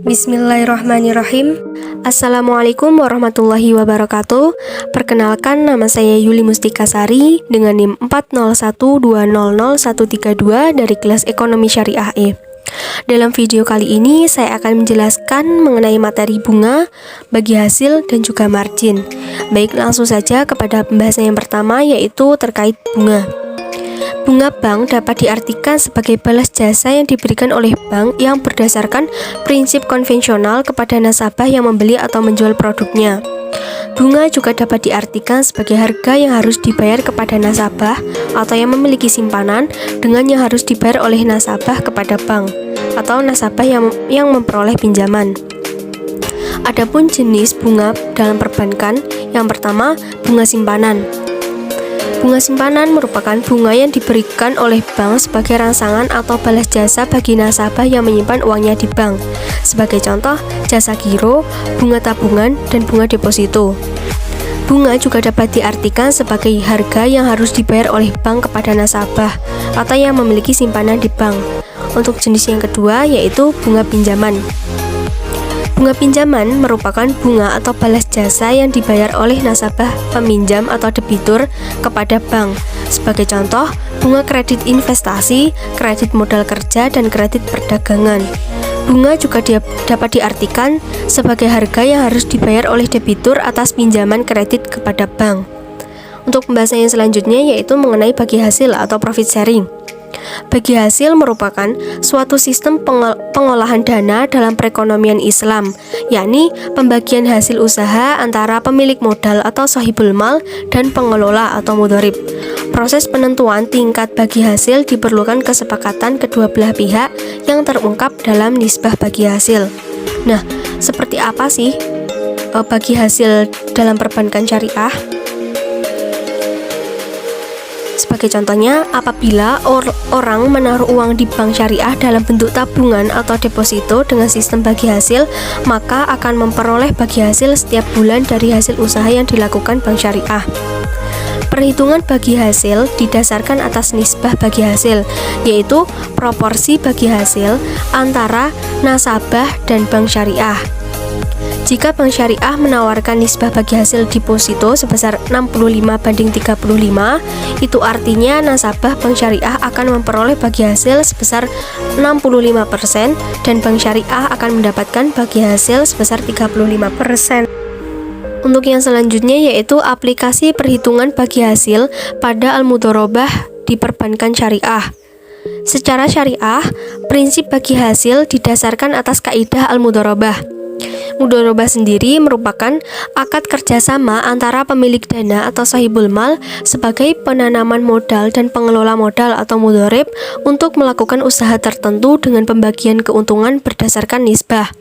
Bismillahirrahmanirrahim. Assalamualaikum warahmatullahi wabarakatuh. Perkenalkan, nama saya Yuli Mustika Sari dengan NIM 4012000132 dari kelas Ekonomi Syariah E. Dalam video kali ini saya akan menjelaskan mengenai materi bunga, bagi hasil, dan juga margin. Baik, langsung saja kepada pembahasan yang pertama, yaitu terkait bunga. Bunga bank dapat diartikan sebagai balas jasa yang diberikan oleh bank yang berdasarkan prinsip konvensional kepada nasabah yang membeli atau menjual produknya. Bunga juga dapat diartikan sebagai harga yang harus dibayar kepada nasabah atau yang memiliki simpanan dengan yang harus dibayar oleh nasabah kepada bank atau nasabah yang memperoleh pinjaman. Adapun jenis bunga dalam perbankan, yang pertama, bunga simpanan. Bunga simpanan merupakan bunga yang diberikan oleh bank sebagai rangsangan atau balas jasa bagi nasabah yang menyimpan uangnya di bank. Sebagai contoh, jasa giro, bunga tabungan, dan bunga deposito. Bunga juga dapat diartikan sebagai harga yang harus dibayar oleh bank kepada nasabah atau yang memiliki simpanan di bank. Untuk jenis yang kedua, yaitu bunga pinjaman. Bunga pinjaman merupakan bunga atau balas jasa yang dibayar oleh nasabah peminjam atau debitur kepada bank. Sebagai contoh, bunga kredit investasi, kredit modal kerja, dan kredit perdagangan. Bunga juga dapat diartikan sebagai harga yang harus dibayar oleh debitur atas pinjaman kredit kepada bank. Untuk pembahasan yang selanjutnya, yaitu mengenai bagi hasil atau profit sharing. Bagi hasil merupakan suatu sistem pengolahan dana dalam perekonomian Islam, yakni pembagian hasil usaha antara pemilik modal atau sahibul mal dan pengelola atau mudharib. Proses penentuan tingkat bagi hasil diperlukan kesepakatan kedua belah pihak yang terungkap dalam nisbah bagi hasil. Nah, seperti apa sih bagi hasil dalam perbankan syariah? Sebagai contohnya, apabila orang menaruh uang di bank syariah dalam bentuk tabungan atau deposito dengan sistem bagi hasil, maka akan memperoleh bagi hasil setiap bulan dari hasil usaha yang dilakukan bank syariah. Perhitungan bagi hasil didasarkan atas nisbah bagi hasil, yaitu proporsi bagi hasil antara nasabah dan bank syariah. Jika bank syariah menawarkan nisbah bagi hasil deposito sebesar 65/35, itu artinya nasabah bank syariah akan memperoleh bagi hasil sebesar 65% dan bank syariah akan mendapatkan bagi hasil sebesar 35%. Untuk yang selanjutnya, yaitu aplikasi perhitungan bagi hasil pada al-mudharabah di perbankan syariah. Secara syariah, prinsip bagi hasil didasarkan atas kaidah al-mudharabah. Mudharabah sendiri merupakan akad kerjasama antara pemilik dana atau sahibul mal sebagai penanaman modal dan pengelola modal atau mudharib untuk melakukan usaha tertentu dengan pembagian keuntungan berdasarkan nisbah.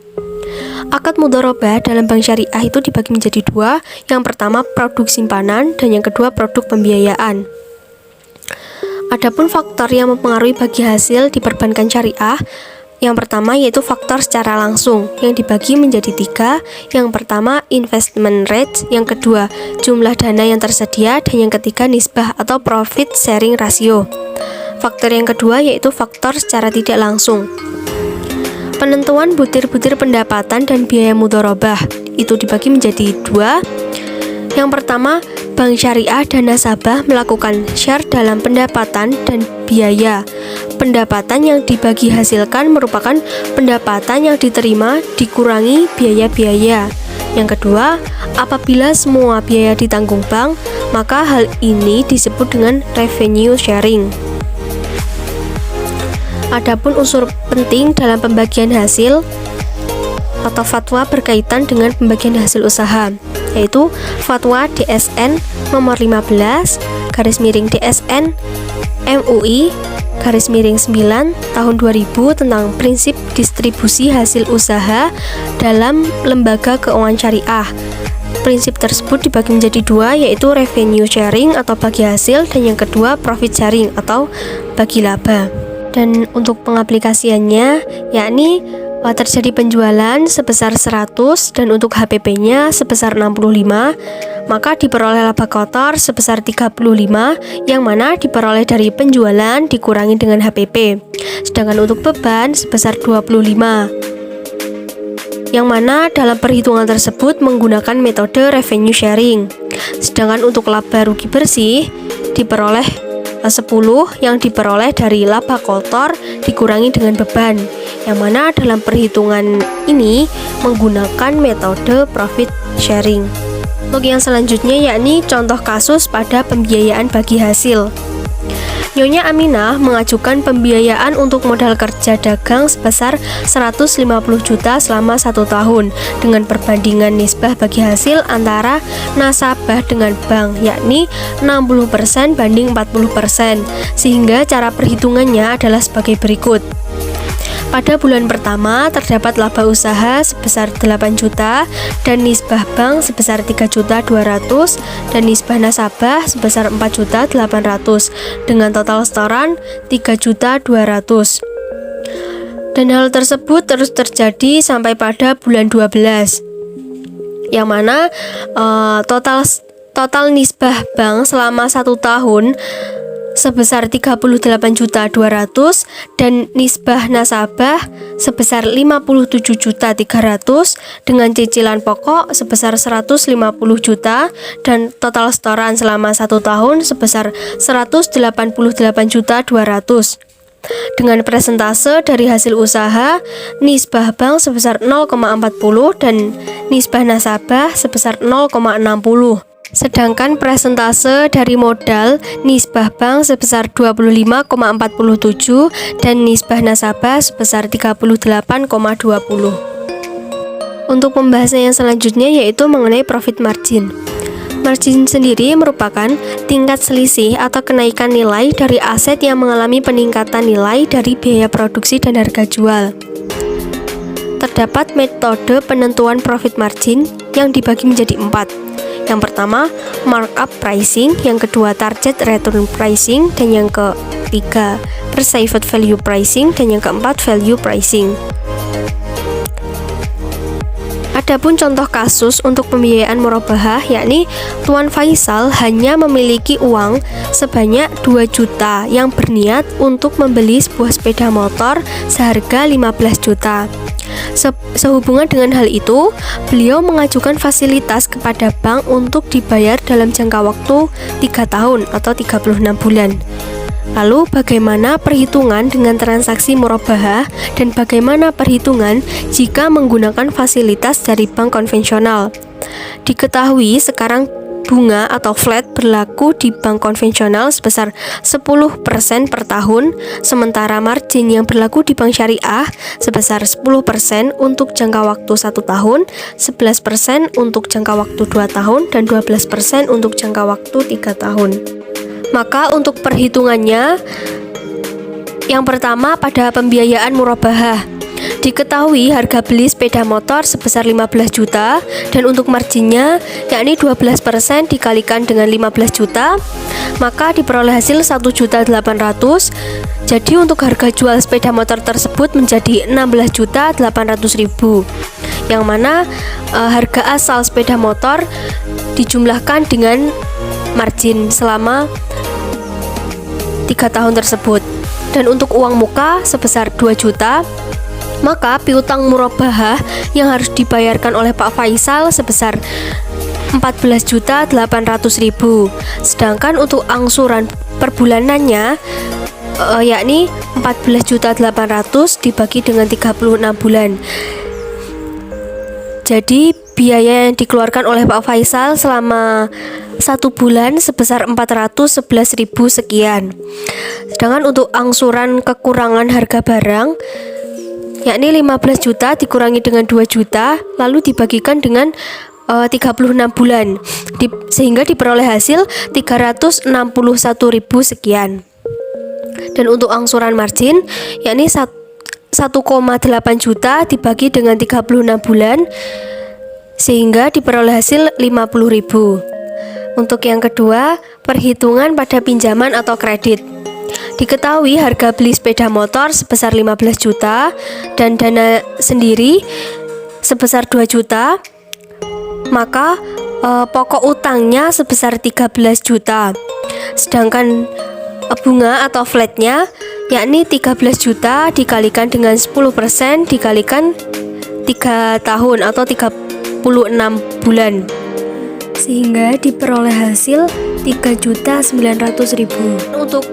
Akad mudharabah dalam bank syariah itu dibagi menjadi dua, yang pertama produk simpanan dan yang kedua produk pembiayaan. Adapun faktor yang mempengaruhi bagi hasil di perbankan syariah, yang pertama yaitu faktor secara langsung yang dibagi menjadi tiga. Yang pertama investment rate, yang kedua jumlah dana yang tersedia, dan yang ketiga nisbah atau profit sharing ratio. Faktor yang kedua yaitu faktor secara tidak langsung. Penentuan butir-butir pendapatan dan biaya mudharabah itu dibagi menjadi dua. Yang pertama, bank syariah dan nasabah melakukan share dalam pendapatan dan biaya. Pendapatan yang dibagi hasilkan merupakan pendapatan yang diterima dikurangi biaya-biaya. Yang kedua, apabila semua biaya ditanggung bank, maka hal ini disebut dengan revenue sharing. Adapun unsur penting dalam pembagian hasil atau fatwa berkaitan dengan pembagian hasil usaha, yaitu Fatwa DSN nomor 15 DSN MUI 9 tahun 2000 tentang prinsip distribusi hasil usaha dalam lembaga keuangan syariah. Prinsip tersebut dibagi menjadi dua, yaitu revenue sharing atau bagi hasil, dan yang kedua profit sharing atau bagi laba. Dan untuk pengaplikasiannya, yakni terjadi penjualan sebesar 100 dan untuk HPP-nya sebesar 65, maka diperoleh laba kotor sebesar 35 yang mana diperoleh dari penjualan dikurangi dengan HPP. Sedangkan untuk beban sebesar 25. yang mana dalam perhitungan tersebut menggunakan metode revenue sharing. Sedangkan untuk laba rugi bersih diperoleh 10 yang diperoleh dari laba kotor dikurangi dengan beban, yang mana dalam perhitungan ini menggunakan metode profit sharing. Untuk yang selanjutnya yakni contoh kasus pada pembiayaan bagi hasil. Nyonya Aminah mengajukan pembiayaan untuk modal kerja dagang sebesar 150 juta selama 1 tahun dengan perbandingan nisbah bagi hasil antara nasabah dengan bank, yakni 60% banding 40%, sehingga cara perhitungannya adalah sebagai berikut. Pada bulan pertama terdapat laba usaha sebesar 8 juta dan nisbah bank sebesar 3.200.000 dan nisbah nasabah sebesar 4.800.000 dengan total setoran 3.200.000. Dan hal tersebut terus terjadi sampai pada bulan 12, yang mana total nisbah bank selama 1 tahun sebesar 38.200.000 dan nisbah nasabah sebesar 57.300.000 dengan cicilan pokok sebesar 150 juta dan total setoran selama 1 tahun sebesar 188.200.000. Dengan presentase dari hasil usaha, nisbah bank sebesar 0,40 dan nisbah nasabah sebesar 0,60. Sedangkan presentase dari modal, nisbah bank sebesar 25,47 dan nisbah nasabah sebesar 38,20. Untuk pembahasan yang selanjutnya yaitu mengenai profit margin. Margin sendiri merupakan tingkat selisih atau kenaikan nilai dari aset yang mengalami peningkatan nilai dari biaya produksi dan harga jual. Terdapat metode penentuan profit margin yang dibagi menjadi 4. Yang pertama, markup pricing, yang kedua target return pricing, dan yang ketiga perceived value pricing, dan yang keempat value pricing. Adapun contoh kasus untuk pembiayaan murabahah, yakni Tuan Faisal hanya memiliki uang sebanyak 2 juta yang berniat untuk membeli sebuah sepeda motor seharga 15 juta. Sehubungan dengan hal itu, beliau mengajukan fasilitas kepada bank untuk dibayar dalam jangka waktu 3 tahun atau 36 bulan. Lalu bagaimana perhitungan dengan transaksi murabahah dan bagaimana perhitungan jika menggunakan fasilitas dari bank konvensional? Diketahui sekarang bunga atau flat berlaku di bank konvensional sebesar 10% per tahun, sementara margin yang berlaku di bank syariah sebesar 10% untuk jangka waktu 1 tahun, 11% untuk jangka waktu 2 tahun, dan 12% untuk jangka waktu 3 tahun. Maka untuk perhitungannya, yang pertama pada pembiayaan murabahah, diketahui harga beli sepeda motor sebesar 15 juta dan untuk marginnya yakni 12% dikalikan dengan 15 juta, maka diperoleh hasil 1.800.000. Jadi untuk harga jual sepeda motor tersebut menjadi 16.800.000, yang mana harga asal sepeda motor dijumlahkan dengan margin selama 3 tahun tersebut. Dan untuk uang muka sebesar 2 juta, maka piutang murabahah yang harus dibayarkan oleh Pak Faisal sebesar 14.800.000. Sedangkan untuk angsuran per bulanannya yakni 14.800.000 dibagi dengan 36 bulan. Jadi biaya yang dikeluarkan oleh Pak Faisal selama 1 bulan sebesar 411.000 sekian. Sedangkan untuk angsuran kekurangan harga barang yakni 15 juta dikurangi dengan 2 juta lalu dibagikan dengan 36 bulan sehingga diperoleh hasil 361.000 sekian. Dan untuk angsuran margin yakni 1,8 juta dibagi dengan 36 bulan sehingga diperoleh hasil 50.000. Untuk yang kedua, perhitungan pada pinjaman atau kredit. Diketahui harga beli sepeda motor sebesar 15 juta dan dana sendiri sebesar 2 juta, maka pokok utangnya sebesar 13 juta. Sedangkan bunga atau flatnya yakni 13 juta dikalikan dengan 10% dikalikan 13 3 tahun atau 36 bulan, sehingga diperoleh hasil 3.900.000. Untuk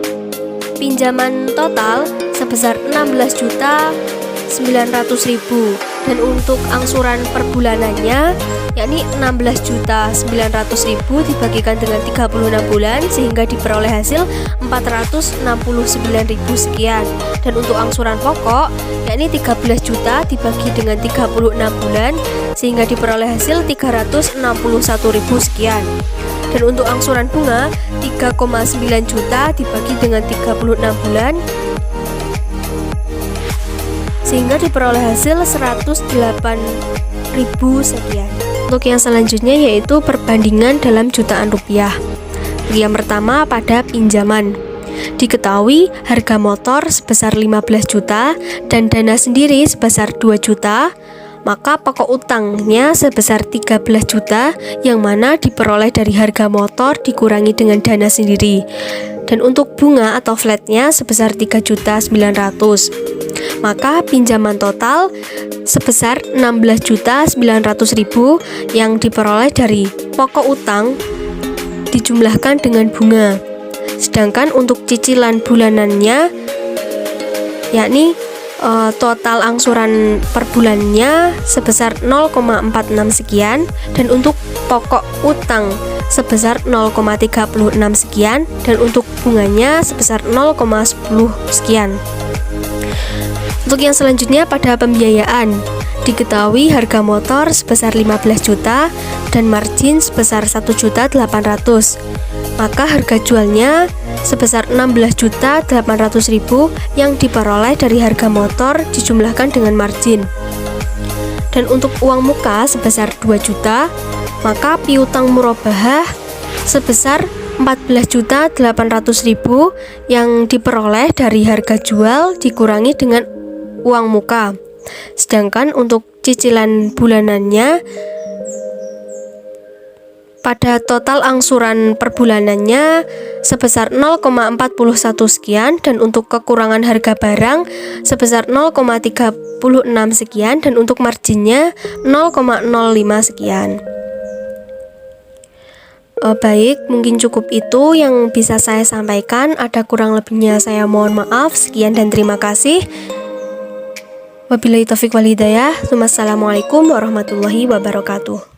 pinjaman total sebesar 16.900.000, dan untuk angsuran per bulanannya yakni 16.900.000 dibagikan dengan 36 bulan sehingga diperoleh hasil 469.000 sekian. Dan untuk angsuran pokok yakni 13 juta dibagi dengan 36 bulan sehingga diperoleh hasil 361.000 sekian. Dan untuk angsuran bunga 3,9 juta dibagi dengan 36 bulan sehingga diperoleh hasil 108.000 sekian. Untuk yang selanjutnya yaitu perbandingan dalam jutaan rupiah. Yang pertama pada pinjaman. Diketahui harga motor sebesar 15 juta dan dana sendiri sebesar 2 juta, maka pokok utangnya sebesar 13 juta yang mana diperoleh dari harga motor dikurangi dengan dana sendiri. Dan untuk bunga atau flatnya sebesar 3.900.000. Maka pinjaman total sebesar 16.900.000 yang diperoleh dari pokok utang dijumlahkan dengan bunga. Sedangkan untuk cicilan bulanannya yakni total angsuran per bulannya sebesar 0,46 sekian, dan untuk pokok utang sebesar 0,36 sekian, dan untuk bunganya sebesar 0,10 sekian. Untuk yang selanjutnya pada pembiayaan. Diketahui harga motor sebesar 15 juta dan margin sebesar 1.800.000. Maka harga jualnya sebesar 16.800.000 yang diperoleh dari harga motor dijumlahkan dengan margin. Dan untuk uang muka sebesar 2 juta, maka piutang murabahah sebesar 14.800.000 yang diperoleh dari harga jual dikurangi dengan uang muka. Sedangkan untuk cicilan bulanannya pada total angsuran per bulanannya sebesar 0,41 sekian, dan untuk kekurangan harga barang sebesar 0,36 sekian, dan untuk marginnya 0,05 sekian. Baik, mungkin cukup itu yang bisa saya sampaikan. Ada kurang lebihnya saya mohon maaf. Sekian dan terima kasih. Wabillahi taufiq wal hidayah. Wassalamualaikum warahmatullahi wabarakatuh.